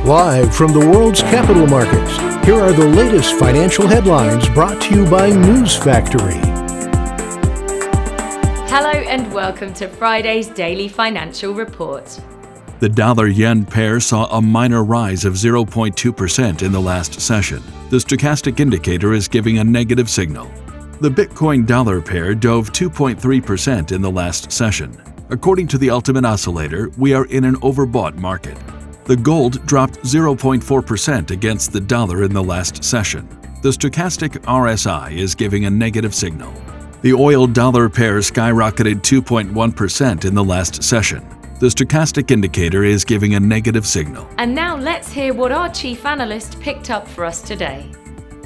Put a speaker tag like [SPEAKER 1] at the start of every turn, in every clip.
[SPEAKER 1] Live from the world's capital markets, here are the latest financial headlines brought to you by News Factory.
[SPEAKER 2] Hello and welcome to Friday's Daily Financial Report.
[SPEAKER 3] The dollar-yen pair saw a minor rise of 0.2% in the last session. The stochastic indicator is giving a negative signal. The Bitcoin-dollar pair dove 2.3% in the last session. According to the Ultimate Oscillator, we are in an overbought market. The gold dropped 0.4% against the dollar in the last session. The stochastic RSI is giving a negative signal. The oil-dollar pair skyrocketed 2.1% in the last session. The stochastic indicator is giving a negative signal.
[SPEAKER 2] And now let's hear what our chief analyst picked up for us today.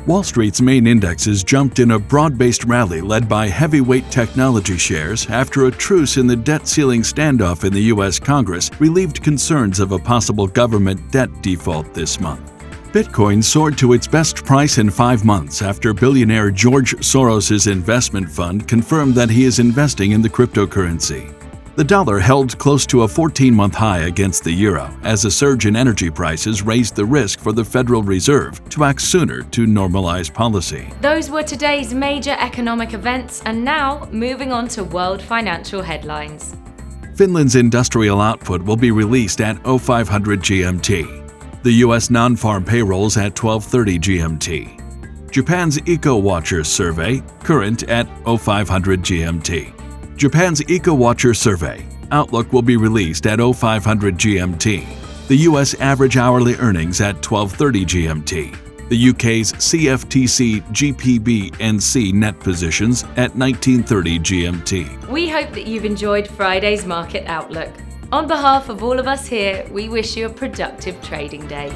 [SPEAKER 3] Wall Street's main indexes jumped in a broad-based rally led by heavyweight technology shares after a truce in the debt ceiling standoff in the U.S. Congress relieved concerns of a possible government debt default this month. Bitcoin soared to its best price in 5 months after billionaire George Soros' investment fund confirmed that he is investing in the cryptocurrency. The dollar held close to a 14-month high against the euro as a surge in energy prices raised the risk for the Federal Reserve to act sooner to normalize policy.
[SPEAKER 2] Those were today's major economic events, and now moving on to world financial headlines.
[SPEAKER 3] Finland's industrial output will be released at 0500 GMT. The U.S. non-farm payrolls at 1230 GMT. Japan's EcoWatcher survey, current at 0500 GMT. Japan's EcoWatcher survey, outlook will be released at 0500 GMT. The U.S. average hourly earnings at 1230 GMT. The UK's CFTC GPB/NC net positions at 1930 GMT.
[SPEAKER 2] We hope that you've enjoyed Friday's market outlook. On behalf of all of us here, we wish you a productive trading day.